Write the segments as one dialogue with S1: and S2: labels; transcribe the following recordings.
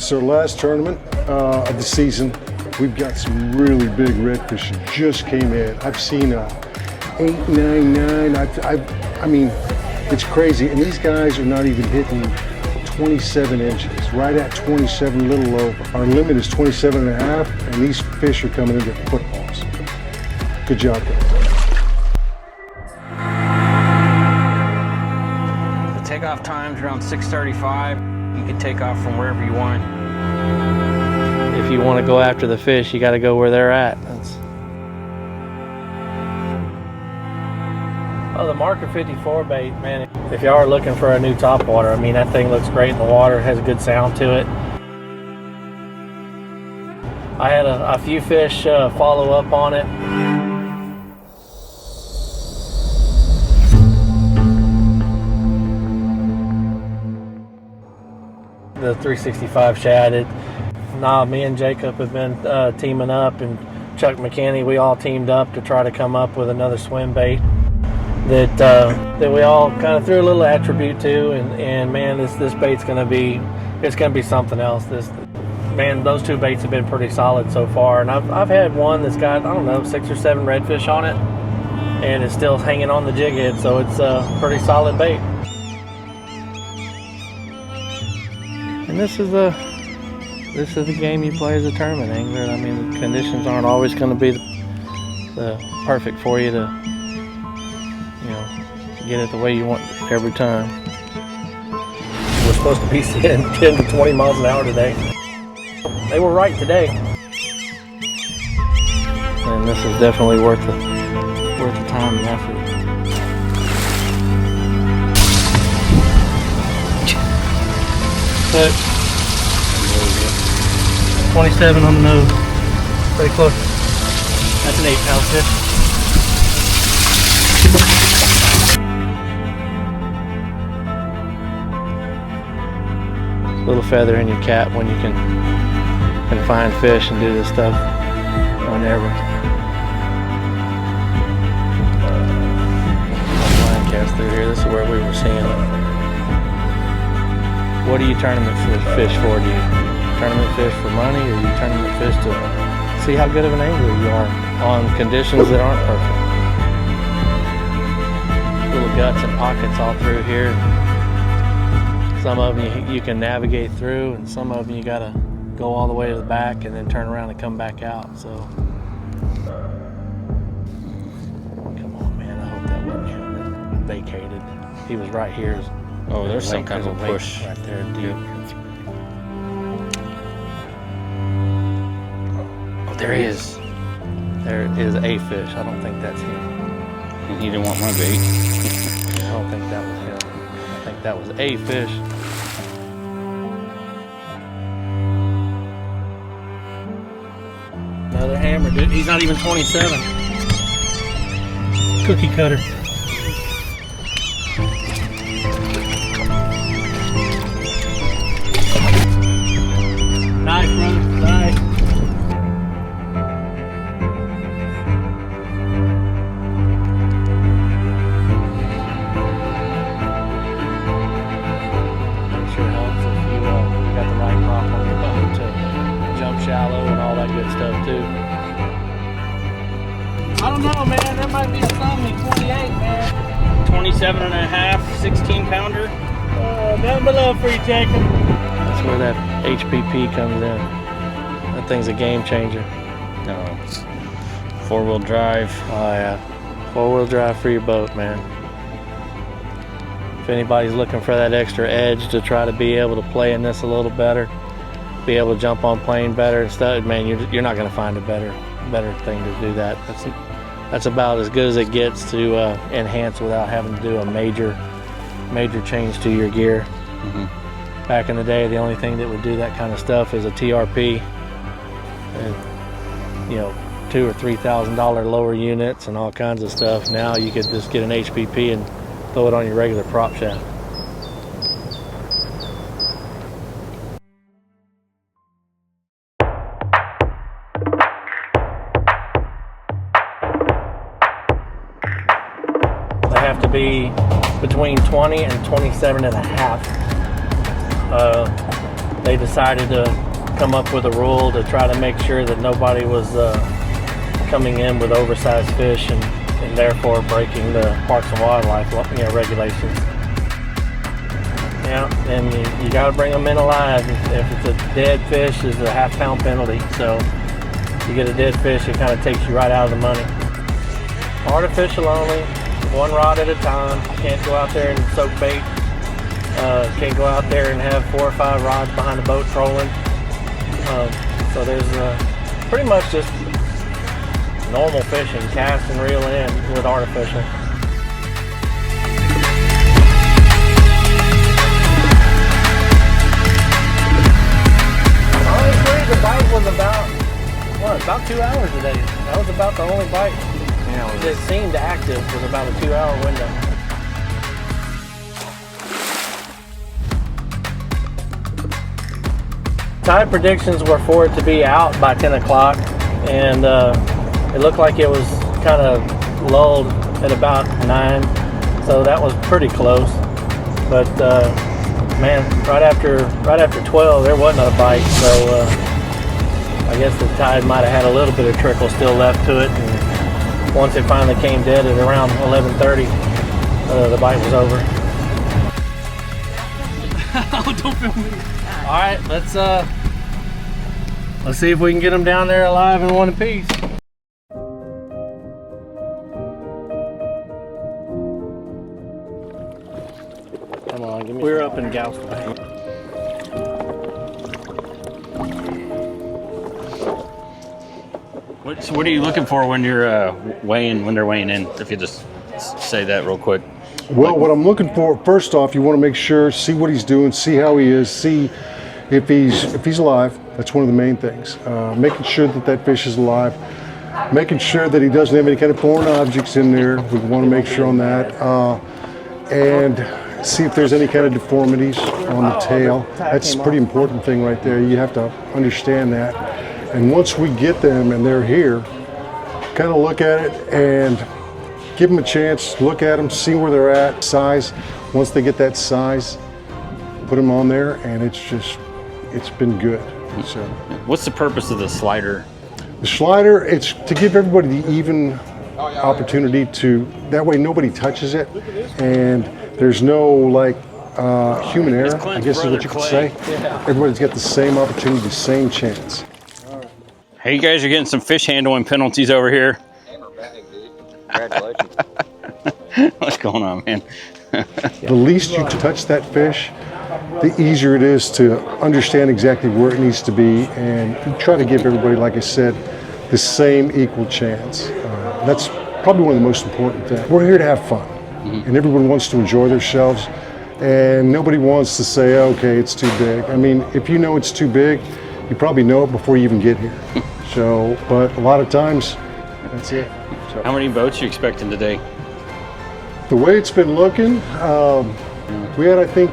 S1: So last tournament of the season, we've got some really big redfish that just came in. I've seen a 8, 9, 9. I mean, it's crazy. And these guys are not even hitting 27 inches, right at 27, a little over. Our limit is 27 and a half, and these fish are coming into footballs. Good job, guys.
S2: The takeoff time's around 6:35. You can take off from wherever you want.
S3: If you want to go after the fish, you got to go where they're at. Oh, the Marker 54 bait, man. If y'all are looking for a new topwater, I mean, that thing looks great in the water, has a good sound to it. I had a few fish follow up on it. The 365 shad. Me and Jacob have been teaming up, and Chuck McKinney, we all teamed up to try to come up with another swim bait that we all kind of threw a little attribute to, and man, this bait's gonna be something else. Those two baits have been pretty solid so far, and I've had one that's got, I don't know, 6 or 7 redfish on it, and it's still hanging on the jig head, so it's a pretty solid bait. And this is the game you play as a tournament angler. I mean, the conditions aren't always going to be the perfect for you to, get it the way you want every time. We're supposed to be seeing 10 to 20 miles an hour today. They were right today. And this is definitely worth the time and effort. But 27 on the nose. Pretty close. That's an 8-pound fish. Little feather in your cap when you can find fish and do this stuff whenever. Line cast through here. This is where we were seeing it. What do you tournament fish for? Do you tournament fish for money, or you tournament fish to see how good of an angler you are on conditions that aren't perfect? Little guts and pockets all through here. Some of them you can navigate through, and some of them you gotta go all the way to the back and then turn around and come back out. So come on, man, I hope that wasn't him that vacated. He was right here.
S2: Oh, there's some kind of a push
S3: right there, deep.
S2: Oh, there he is.
S3: There is a fish. I don't think that's him.
S2: And he didn't want my bait.
S3: I don't think that was him. I think that was a fish. Another hammer, dude. He's not even 27. Cookie cutter. Nice, brother. Nice. Sure helps if you got the right prop on your boat to jump shallow and all that good stuff too. I don't know, man. That might be a thummy 28, man.
S2: 27 and a half, 16 pounder.
S3: Down below for you, Jacob. That's where that HPP comes in. That thing's a game changer.
S2: No. 4-wheel drive.
S3: Oh yeah, 4-wheel drive for your boat, man. If anybody's looking for that extra edge to try to be able to play in this a little better, be able to jump on plane better and stuff, man, you're not going to find a better thing to do that. That's about as good as it gets to enhance without having to do a major change to your gear.
S2: Mm-hmm.
S3: Back in the day, the only thing that would do that kind of stuff is a TRP, and $2,000 or $3,000 lower units and all kinds of stuff. Now you could just get an HPP and throw it on your regular prop shaft. They have to be between 20 and 27 and a half. they decided to come up with a rule to try to make sure that nobody was coming in with oversized fish and therefore breaking the Parks and Wildlife regulations. Yeah, and you got to bring them in alive. If it's a dead fish, there's a half-pound penalty. So if you get a dead fish, it kind of takes you right out of the money. Artificial only, one rod at a time. Can't go out there and soak bait. Can't go out there and have 4 or 5 rods behind the boat trolling. So there's pretty much just normal fishing, cast and reel in with artificial. Honestly, the bite was about 2 hours today. That was about the only bite.
S2: Yeah,
S3: It seemed active was about a 2-hour window. Tide predictions were for it to be out by 10 o'clock, and it looked like it was kind of lulled at about 9, so that was pretty close. But man, right after 12, there wasn't a bite, so I guess the tide might have had a little bit of trickle still left to it. And once it finally came dead at around 11:30, the bite was over.
S2: Oh, don't film me.
S3: All right, let's see if we can get them down there alive in one apiece. Come on, give me. We're up in Galveston.
S4: What are you looking for when you're when they're weighing in? If you just say that real quick.
S1: Well, what I'm looking for, first off, you want to make sure, see what he's doing, see how he is, see if he's alive. That's one of the main things. Making sure that fish is alive, making sure that he doesn't have any kind of foreign objects in there. We want to make sure on that, and see if there's any kind of deformities on the tail. That's a pretty important thing right there. You have to understand that. And once we get them and they're here, kind of look at it and give them a chance, look at them, see where they're at, size. Once they get that size, put them on there, and it's been good. So,
S4: what's the purpose of the slider?
S1: the slider, it's to give everybody the even opportunity to, that way nobody touches it, and there's no like human error, I guess is what you could say. Everybody's got the same opportunity, the same chance.
S4: Hey, you guys are getting some fish handling penalties over here.
S5: Congratulations.
S4: What's going on, man?
S1: The least you touch that fish, the easier it is to understand exactly where it needs to be, and try to give everybody, like I said, the same equal chance. That's probably one of the most important things. We're here to have fun, and everyone wants to enjoy themselves, and nobody wants to say, okay, it's too big. I mean, if you know it's too big, you probably know it before you even get here. So, but a lot of times, that's it. So,
S4: How many boats are you expecting today?
S1: the way it's been looking, we had, I think,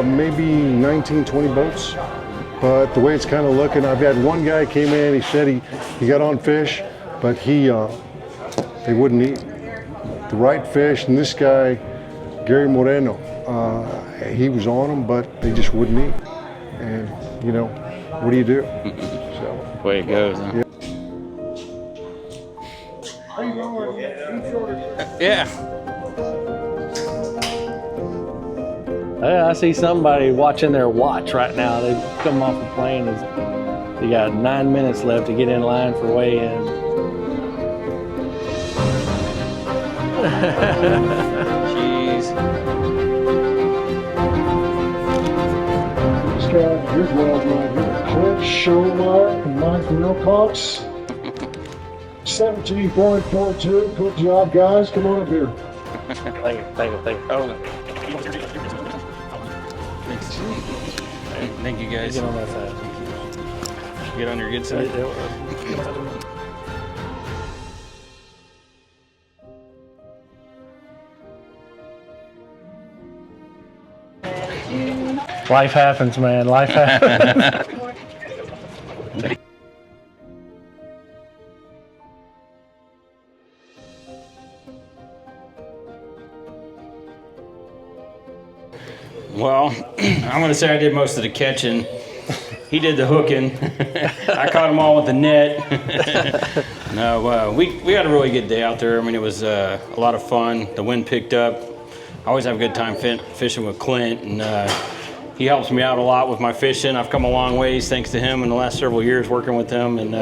S1: maybe 19, 20 boats. But the way it's kind of looking, I've had one guy came in, he said he got on fish, but they wouldn't eat the right fish. And this guy, Gary Moreno, he was on them, but they just wouldn't eat. And, you know, what do you do? So,
S4: The way it goes, huh? Yeah.
S3: I see somebody watching their watch right now. They've come off the plane. They got 9 minutes left to get in line for weigh-in.
S4: Jeez.
S1: this guy, here's Wild right here. Clint, Sholmire, and Mike and Willcox. 17.42. Good job, guys. Come on up here.
S3: Thank you. Oh,
S4: Thank you, guys.
S3: get on that side.
S4: Get on your good side.
S3: Life happens, man. Life happens.
S4: Well, I'm going to say I did most of the catching. he did the hooking. I caught them all with the net. No, we had a really good day out there. I mean, it was a lot of fun. The wind picked up. I always have a good time fishing with Clint, and he helps me out a lot with my fishing. I've come a long ways thanks to him in the last several years working with him. And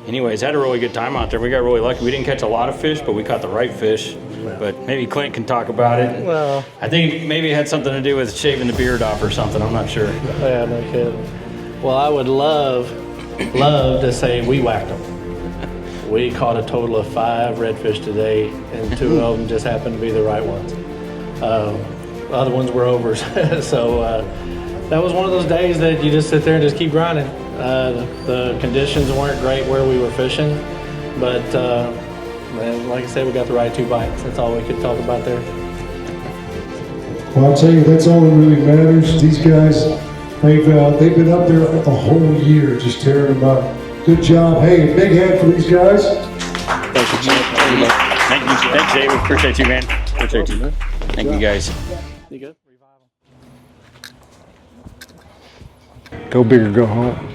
S4: anyways, had a really good time out there. We got really lucky. We didn't catch a lot of fish, but we caught the right fish. But maybe Clint can talk about it.
S3: Well,
S4: I think maybe it had something to do with shaving the beard off or something. I'm not sure.
S3: yeah, no kidding. Well, I would love to say we whacked them. We caught a total of 5 redfish today, and 2 of them just happened to be the right ones. The other ones were overs. So that was one of those days that you just sit there and just keep grinding. The conditions weren't great where we were fishing, but man, like I said, we got the right 2 bites. That's all we could talk about there.
S5: Well, I'll tell you, that's all that really matters. These guys, they've been up there a whole year just tearing them up. Good job. Hey, big hand for these guys.
S4: Thank you. Thanks, Dave. Appreciate you, man. Appreciate you. Thank you, guys.
S3: You good?
S1: Go big or go home.